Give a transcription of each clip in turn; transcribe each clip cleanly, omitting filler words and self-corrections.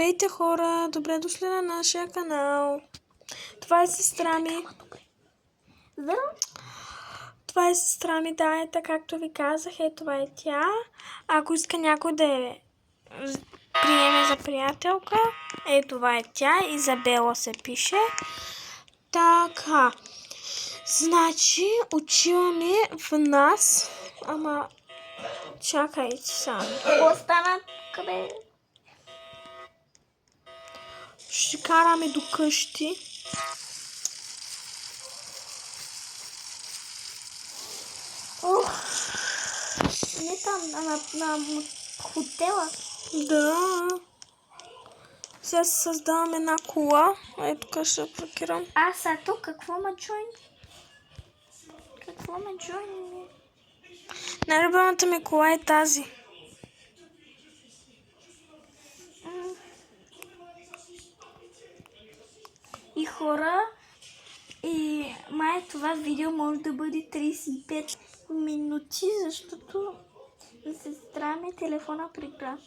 Здравейте хора, добре дошли на нашия канал. Това е сестра ми. Това е сестра ми, да, ето както ви казах, това е тя. Ако иска някой да я приеме за приятелка, това е тя, Изабела се пише. Така, значи отиваме в нас, ама чакайте сами. Какво стана? Къде? Ще караме до къщи. Не там, на хотела. Да. Сега се създавам една кола. Ето тук ще я паркирам. Аз тук какво ме джойн? Какво ме джойн? Най-любимата ми кола е тази. И хора, и май това видео може да бъде 35 минути, защото за сестра ми телефона пригра.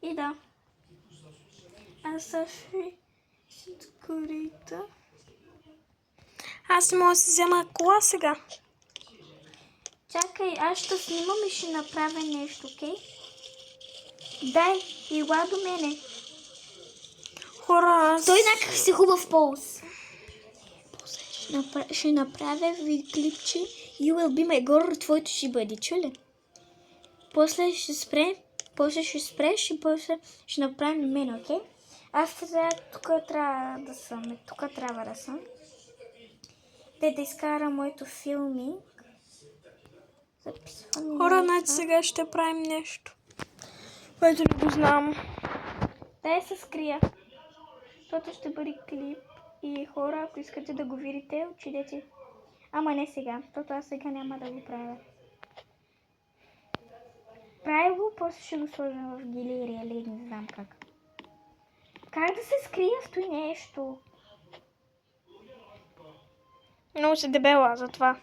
И да. Аз ще докорита. Аз не мога да си взема кола сега. Чакай, аз ще снимам и ще направя нещо, окей? Дай, ела до мене. Хора, аз... Той някакъв си хубав полз. Ще направя ви клипче. You will be my girl, твоето ще бъде, чули? После ще спреш и после ще направим мен, окей? Аз сега тук трябва да съм. Тук трябва да съм. Да изкара моето филми. Хора, значи сега ще правим нещо, което не го знам. Дай се скрия. Защото ще бъде клип. И хора, ако искате да го видите, отидете. Ама не сега, защото аз сега няма да го правя. Правя го, после ще го сложа в галерия, или не знам как. Как да се скрия в това нещо? Много си дебела за това.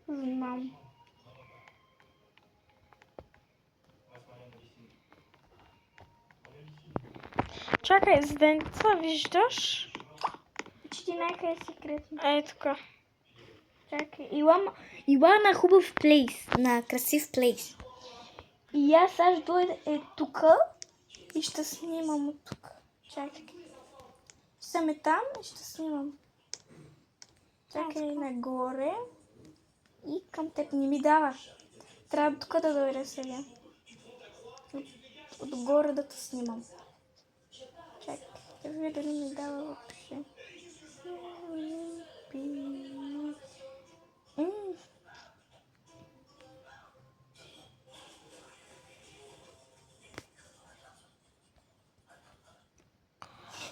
Знам. Чакай, зdenца, виждаш? Почти някъде секретно. Ей, тук. Чакай, ила на хубав плейс, на красив плейс. И аз дойда тук и ще снимам от тук. Чакай. Съм там и ще снимам. Чакай нагоре. И към теб не ми дава. Трябва тук да дойда сега. Отгоре да те снимам. Чакай, да видя дали ми дава въобще.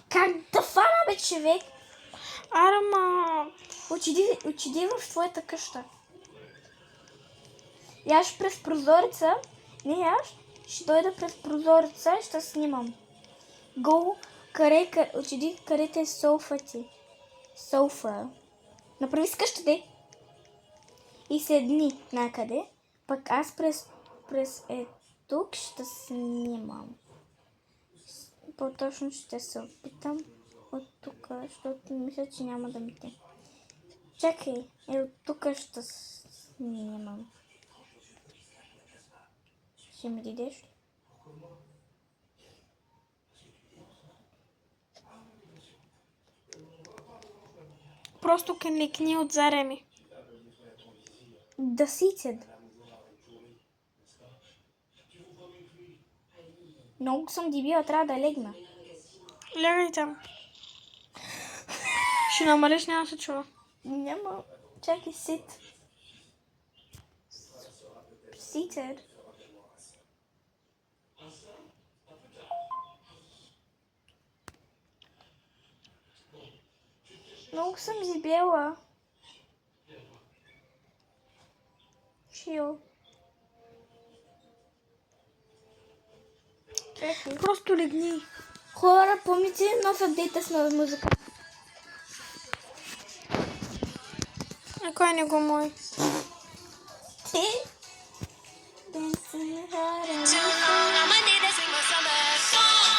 Как да фана, бе, човек? Арма... Отиди в твоята къща. И аз през прозореца, ще дойда през прозореца и ще снимам. Отиди където е софа. Направи с къщата и седни някъде. Пък аз през тук ще снимам. По-точно ще се опитам от тук, защото мисля, че няма да ми те. Чакай, от тук ще снимам. Ще ми дадеш ли? Просто кликни от зареми. Да ситед. Много съм дебила, трябва да легна. Лягай там. Ще намалиш, няма да се чува. Няма. Чакай, сит. Seated. Много съм дебела. Чил. Чакай. Просто легни. Хора, помните нов апдейт с нова музика? Кой не го мой? I'ma need to sing my summer song.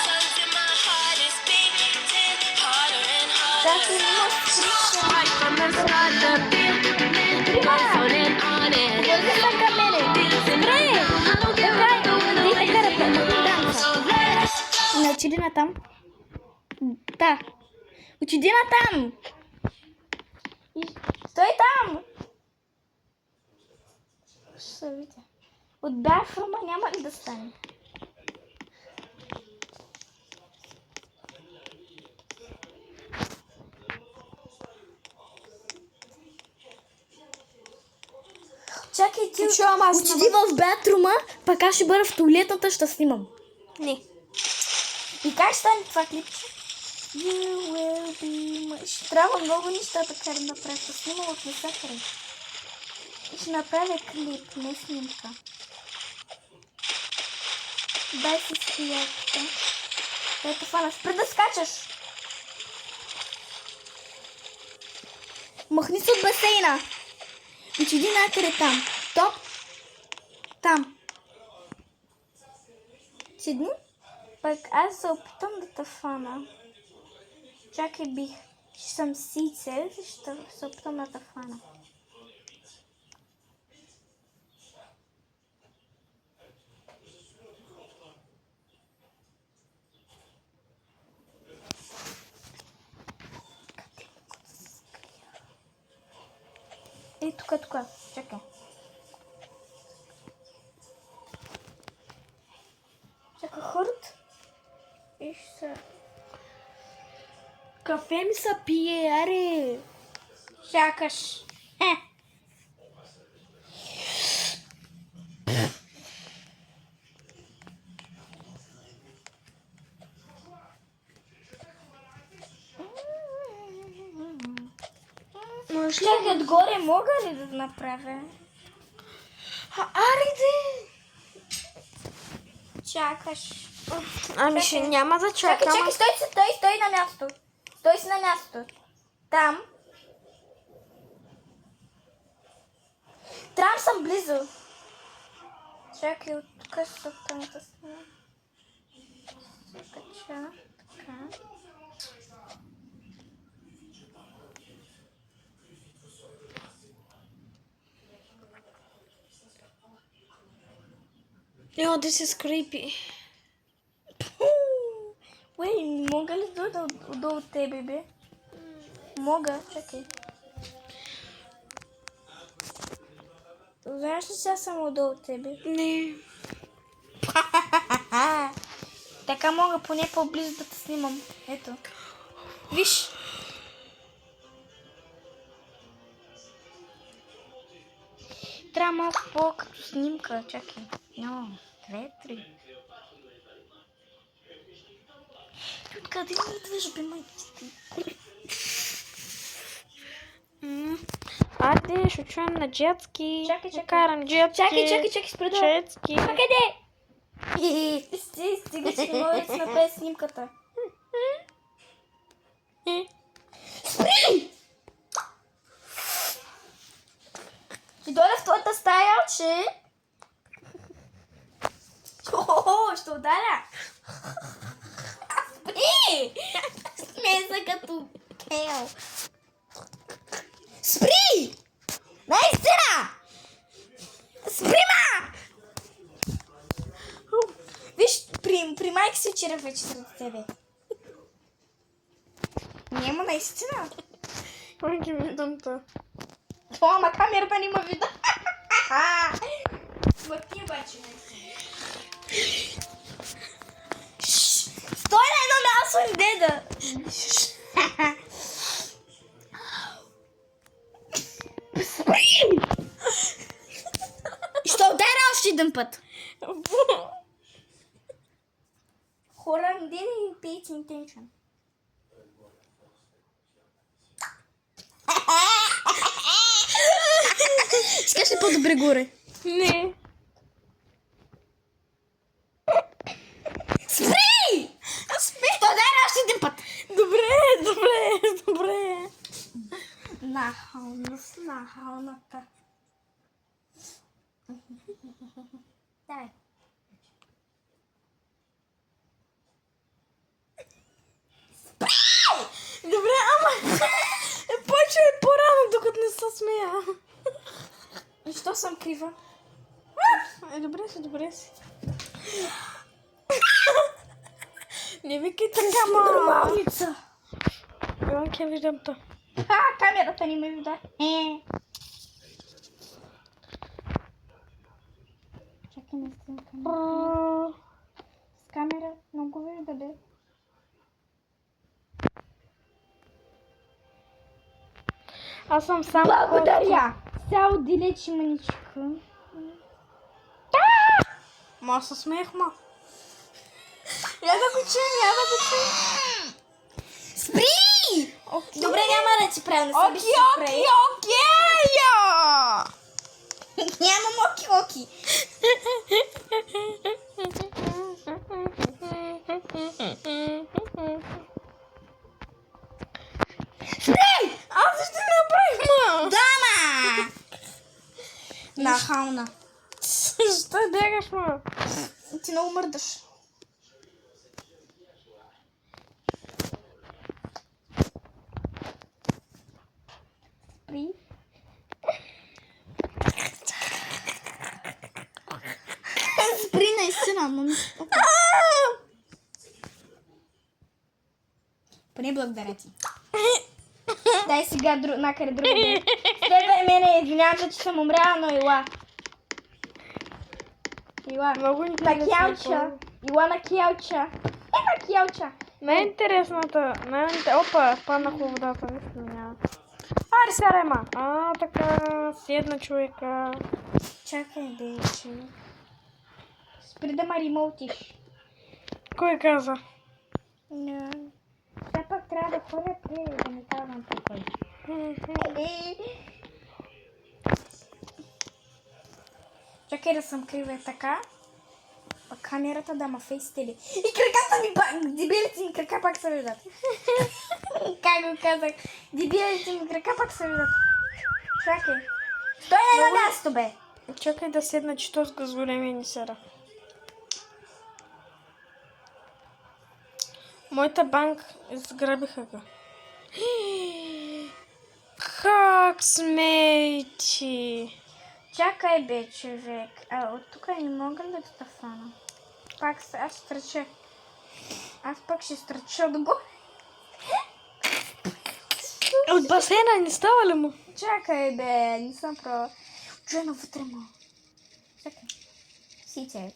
Suns in my heart is beating harder and harder. Right from the start, the feeling goes on and on and so let's Отиди на там. Да. Отиди на там. Стой там. Ще видя. От бафрума няма ли да стане? Чакай, ти Чувам аз отиди в бетрума, пък аз ще бъда в туалетната, ще снимам. Не. И как ще стане това клипче? You will be my... Ще трябва много неща да направя. Ще снимам от навсякъде. Ще направя клип, не снимка. Дай си скриятка. Ето фана, спри да скачаш. Махни се от басейна. Отиди някъде там. Топ. Там. Седни. Пък аз се опитам да те фана. Чакай бих. Ще съм сице, ще се опитам да те фана. Ей, тук. Чакай. Чакай, хърт. И ще се... Кафе ми се пие, аре. Чакаш. Можеш ли? Чакай, отгоре мога ли да направя? Аре, де. Чакаш. Ами ще няма да чакам. Чакай, стой на място. Стой си на място. Там. Там съм близо. Чакай, от тук ще се опитам да снимам. Кача, така. Yo, this is creepy. Уей, мога ли да дойда отдолу от тебе, бе? Мога, чакай. Знаеш ли сега съм отдолу от тебе? Не. Така мога поне по-близо да те снимам. Ето. Виж. Трябва малко по-като снимка. Чакай. Едно, две, три. Ти откъде ми идваш, бе, майче? Айде, ще чуем на джетски. Чакай. Карам джетски. Чакай, спри да. Джетски. Къде? Стига, че не мога да си направя снимката. Спри! Ще дойда в твоята стая, че... Ще ударя! Спри! Смеса като кел. Спри! Наистина! Спри, ма! Виж, при майка си вчера вече сред тебе. Няма наистина. Ой, ги видам то. Това, ама камерата не ма вида. Ма ти обаче наистина. Стой на едно място, деда. Спри! Ще ударя още един път. Хора, не pay attention. Искаш ли по-добре горе? Не. Спри! Спри! Ще ударя още един път. Добре. Нахалната. Да. крива. Добре си. Не викай така, ма. Нормалница. Иванки, я виждам то. Камерата не ме вида. Чакай, не снимам камера. С камера много вижда, бе. Аз съм сам. Благодаря. Цял дилечи маничка. Ма се смех, ма. Я да го чуем. Спри! Окей. Добре, няма да ти правя. Окей. Нямам оки. Аз ще направих, ма. Дама! Нахална. Защо бягаш, ма? Ти много мърдаш. Спри. Спри наистина, мами. Поне благодаря ти. Дай сега накъде друго. Следвай мене, извинявам се, че съм умряла, но ела. Ела. Много На интересно. кялча. Ела на кялча. На кялча. Най-интересната. Опа, паднах във водата. Нищо няма. Аре, сядай, ма. Така. Седна човека. Чакай, дейче. Спри да ма ремоутиш. Кой каза? Не. Сега пак трябва да ходя при да не казвам по кой. Чакай да съм крива така. Пак камерата да ма фейстели. И краката ми пак, дебилите ми крака пак се виждат. Как го казах? Дебилите ми крака пак се виждат. Чакай. Стой на място, бе. Чакай да седна, че то с големия ни сера. Моята банк сграбиха го. Как смейте? Чакай, бе, човек. От тук не мога ли да фана? Пак аз стръча. Аз пак ще стръча отгоре. От басейна не става ли му? Чакай, бе, не съм права. Чуй навътре, ма. Чакай. Сите.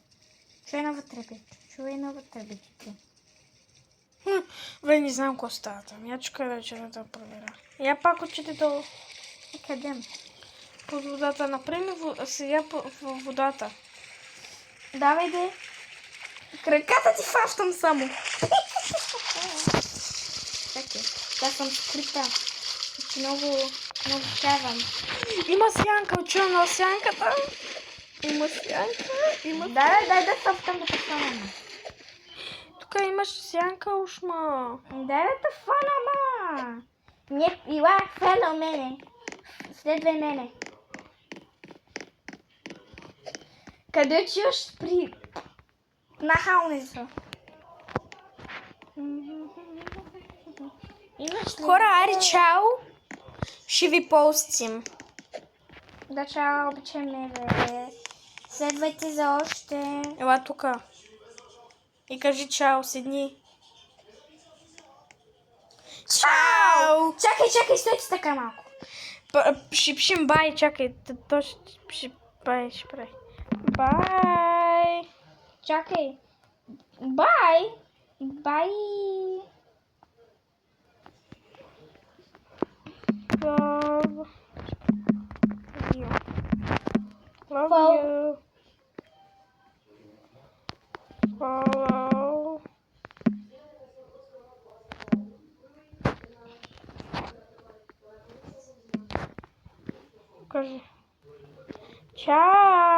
Чуй навътре, бе. Чуй навътре, бе. Бе, не знам какво става там. Я чукай вече да проверя. Я пак очите долу. Къде? Под водата. Например, сега в водата. Давай, бе. Краката ти фащам само. Чакай. Тя съм скрита. Много казвам. Има сянка, чуем на сянката. Има сянка. Дай да съптам да те фана. Тук имаш сянка, ушма. Дай да те фана, ма. Не, ила, фана мене. Следвай мене. Къде отиваш при нахалница? Имаш ли? Хора, ари, чао. Ще ви постим. Да, чао, обичаме, бе. Следвайте за още. Ела тука. И кажи чао, седни. Чао! Чакай, стойте така малко. Ще пишем бай, чакай. То ще бай, ще прави. Бай! Чакай. Бай. Love you. Love Follow. you. Follow. Кажи. Чао!